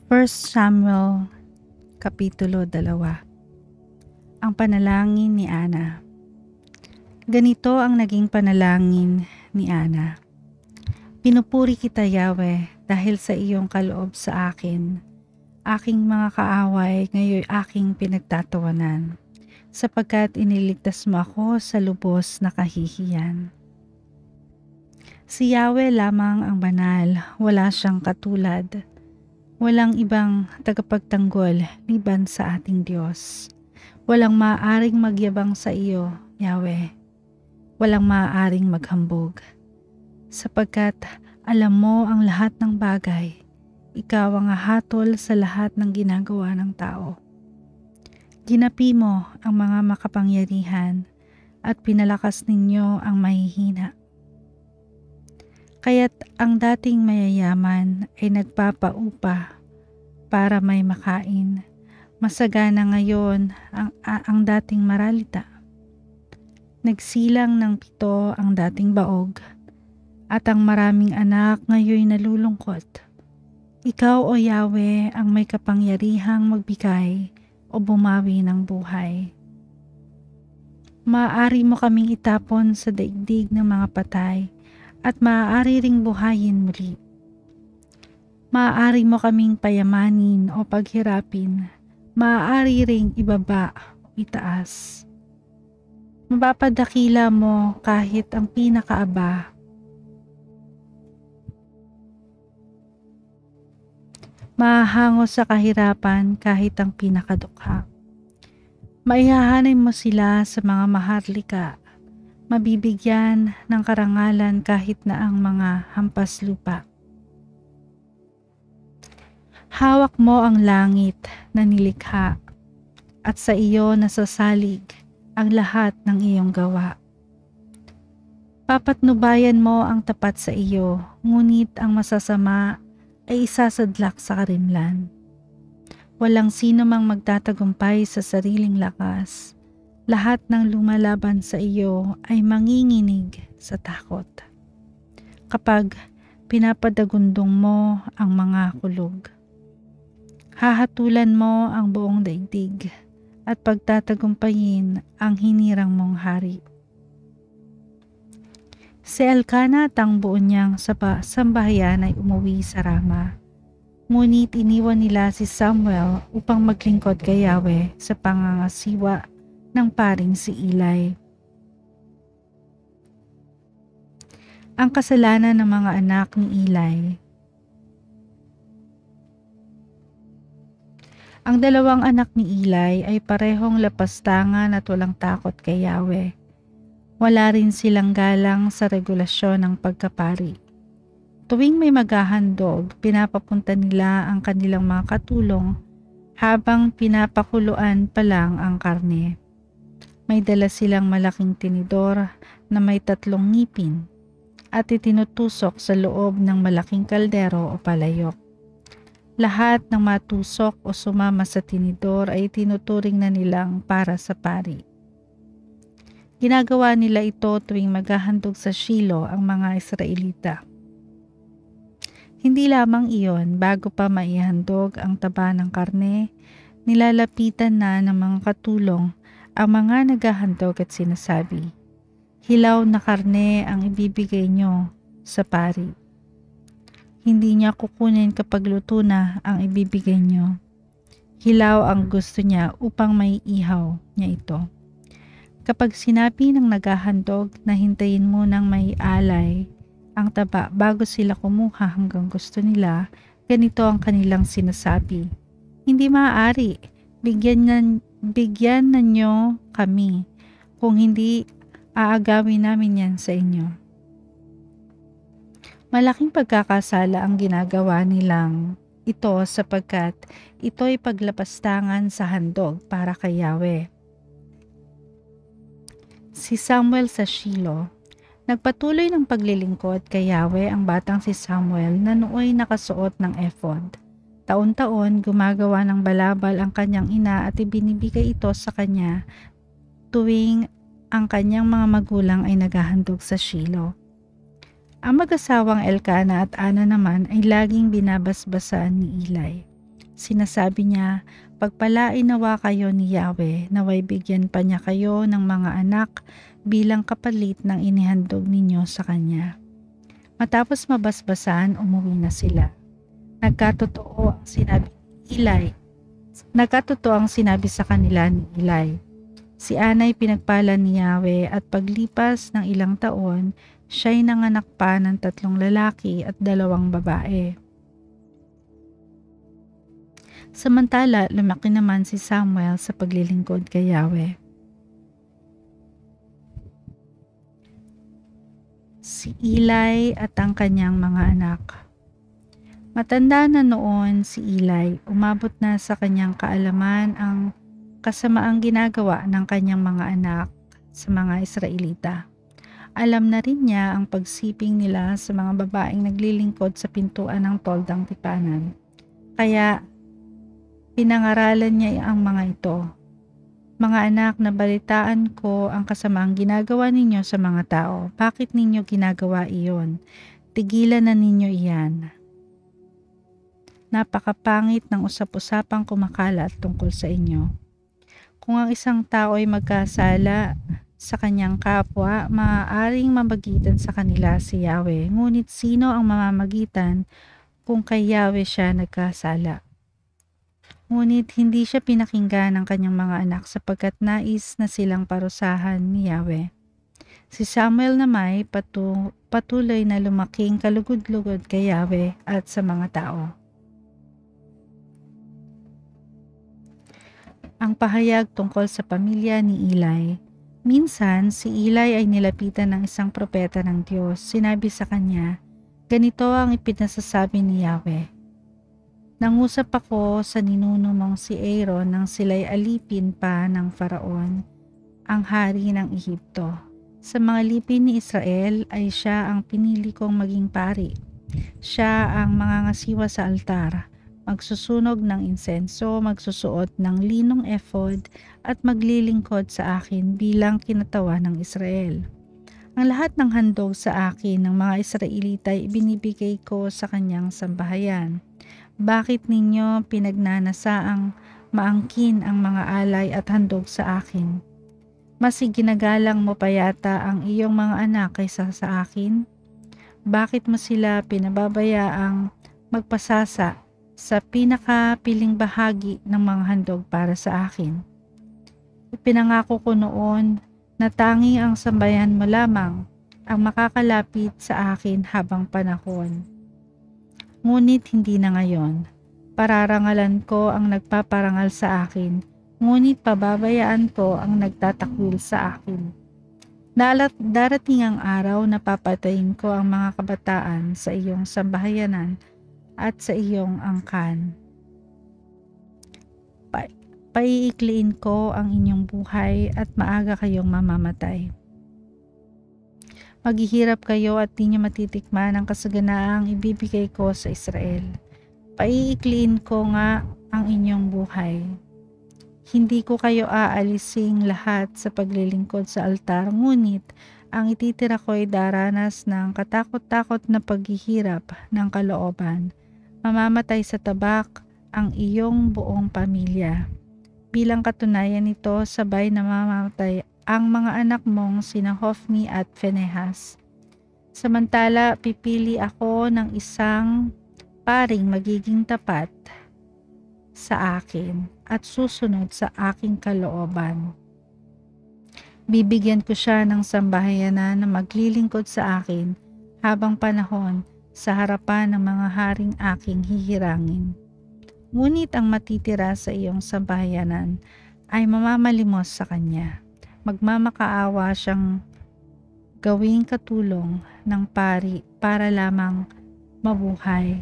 First Samuel Kapitulo 2. Ang panalangin ni Ana. Ganito ang naging panalangin ni Ana. Pinupuri kita, Yahweh, dahil sa iyong kaloob sa akin. Aking mga kaaway ngayon aking pinagtatawanan, sapagkat iniligtas mo ako sa lubos na kahihiyan. Si Yahweh lamang ang banal, wala siyang katulad. Walang ibang tagapagtanggol liban sa ating Diyos. Walang maaaring magyabang sa iyo, Yahweh. Walang maaaring maghambog. Sapagkat alam mo ang lahat ng bagay, ikaw ang hatol sa lahat ng ginagawa ng tao. Ginapi mo ang mga makapangyarihan at pinalakas ninyo ang mahihina. Kaya't ang dating mayayaman ay nagpapaupa para may makain. Masagana ngayon ang dating maralita. Nagsilang ng 7 ang dating baog, at ang maraming anak ngayon nalulungkot. Ikaw, O Yahweh, ang may kapangyarihang magbigay o bumawi ng buhay. Maaari mo kaming itapon sa daigdig ng mga patay, at maaari ring buhayin muli. Maaari mo kaming payamanin o paghirapin, maaari ring ibaba o itaas. Mapapadakila mo kahit ang pinakaaba. Mahahango sa kahirapan kahit ang pinakadukha. Maihahanay mo sila sa mga maharlika. Mabibigyan ng karangalan kahit na ang mga hampas lupa. Hawak mo ang langit na nilikha, at sa iyo nasasalig ang lahat ng iyong gawa. Papatnubayan mo ang tapat sa iyo, ngunit ang masasama ay isasadlak sa karimlan. Walang sino mang magtatagumpay sa sariling lakas. Lahat ng lumalaban sa iyo ay manginginig sa takot. Kapag pinapadagundong mo ang mga kulog, hahatulan mo ang buong daigdig at pagtatagumpayin ang hinirang mong hari. Si Elkanah at ang buo niyang sambahayan ay umuwi sa Rama. Ngunit iniwan nila si Samuel upang maglingkod kay Yahweh sa pangangasiwa ng paring si Eli. Ang kasalanan ng mga anak ni Eli. Ang 2 anak ni Eli ay parehong lapastangan at walang takot kay Yahweh. Wala rin silang galang sa regulasyon ng pagkapari. Tuwing may maghahandog, pinapapunta nila ang kanilang mga katulong habang pinapakuluan pa lang ang karne. May dala silang malaking tinidor na may 3 ngipin at itinutusok sa loob ng malaking kaldero o palayok. Lahat ng matusok o sumama sa tinidor ay tinuturing na nilang para sa pari. Ginagawa nila ito tuwing maghahandog sa Shilo ang mga Israelita. Hindi lamang iyon, bago pa maihandog ang taba ng karne, nilalapitan na ng mga katulong ang mga naghahandog at sinasabi, "Hilaw na karne ang ibibigay nyo sa pari. Hindi niya kukunin kapag luto na ang ibibigay nyo. Hilaw ang gusto niya upang may ihaw niya ito." Kapag sinabi ng naghahandog na hintayin mo ng may alay ang taba bago sila kumuha hanggang gusto nila, ganito ang kanilang sinasabi, "Hindi maaari, bigyan ninyo kami, kung hindi aagawin namin yan sa inyo." Malaking pagkakasala ang ginagawa nilang ito sapagkat ito'y paglapastangan sa handog para kay Yahweh. Si Samuel sa Shilo. Nagpatuloy ng paglilingkod kay Yahweh ang batang si Samuel na nooy nakasuot ng ephod. Taon-taon gumagawa ng balabal ang kanyang ina at ibinibigay ito sa kanya tuwing ang kanyang mga magulang ay naghahandog sa Shilo. Ang mag-asawang Elkanah at Ana naman ay laging binabasbasan ni Eli. Sinasabi niya, pagpalain nawa kayo ni Yahweh, naway bigyan pa niya kayo ng mga anak bilang kapalit ng inihandog ninyo sa Kanya. Matapos mabasbasan, umuwi na sila. Nagkatotoo ang sinabi sa kanila ni Eli. Si Anay pinagpala ni Yahweh at paglipas ng ilang taon, siya'y nanganak pa ng 3 lalaki at 2 babae. Samantala, lumaki naman si Samuel sa paglilingkod kay Yahweh. Si Eli at ang kanyang mga anak. Matanda na noon si Eli, umabot na sa kanyang kaalaman ang kasamaang ginagawa ng kanyang mga anak sa mga Israelita. Alam na rin niya ang pagsiping nila sa mga babaeng naglilingkod sa pintuan ng toldang tipanan. Kaya pinangaralan niya ang mga ito. Mga anak, nabalitaan ko ang kasamaang ginagawa ninyo sa mga tao. Bakit ninyo ginagawa iyon? Tigilan na ninyo iyan. Napakapangit ng usap-usapang kumakalat tungkol sa inyo. Kung ang isang tao ay magkasala sa kanyang kapwa, maaaring mamagitan sa kanila si Yahweh. Ngunit sino ang mamamagitan kung kay Yahweh siya nagkasala? Ngunit hindi siya pinakinggan ng kanyang mga anak sapagkat nais na silang parusahan ni Yahweh. Si Samuel naman patuloy na lumaking kalugod-lugod kay Yahweh at sa mga tao. Ang pahayag tungkol sa pamilya ni Eli. Minsan, si Eli ay nilapitan ng isang propeta ng Diyos. Sinabi sa kanya, ganito ang ipinasasabi ni Yahweh. Nangusap ako sa ninuno mong si Aaron nang sila'y alipin pa ng Faraon, ang hari ng Ehipto. Sa mga lipin ni Israel ay siya ang pinili kong maging pari. Siya ang mangangasiwa sa altar, magsusunog ng insenso, magsusuot ng linong ephod at maglilingkod sa akin bilang kinatawa ng Israel. Ang lahat ng handog sa akin ng mga Israelita ay ibinibigay ko sa kanyang sambahayan. Bakit ninyo pinagnanasaang maangkin ang mga alay at handog sa akin? Mas ginagalang mo pa yata ang iyong mga anak kaysa sa akin? Bakit mo sila pinababayaang magpasasa sa pinakapiling bahagi ng mga handog para sa akin? Ipinangako ko noon na tanging ang sambayan mo lamang ang makakalapit sa akin habang panahon. Ngunit hindi na ngayon. Pararangalan ko ang nagpaparangal sa akin, ngunit pababayaan ko ang nagtatakwil sa akin. Darating ang araw na papatayin ko ang mga kabataan sa iyong sambahayanan at sa iyong angkan. Paiikliin ko ang inyong buhay at maaga kayong mamamatay. Maghihirap kayo at di niyo matitikman ang kasaganaang ibibigay ko sa Israel. Paiikliin ko nga ang inyong buhay. Hindi ko kayo aalising lahat sa paglilingkod sa altar, ngunit ang ititira ko ay daranas ng katakot-takot na paghihirap ng kalooban. Mamamatay sa tabak ang iyong buong pamilya. Bilang katunayan nito, sabay na mamamatay ang mga anak mong sina Hofni at Phinehas. Samantala, pipili ako ng isang paring magiging tapat sa akin at susunod sa aking kalooban. Bibigyan ko siya ng sambahayanan na maglilingkod sa akin habang panahon sa harapan ng mga haring aking hihirangin. Ngunit ang matitira sa iyong sambahayanan ay mamamalimos sa kanya. Magmamakaawa siyang gawing katulong ng pari para lamang mabuhay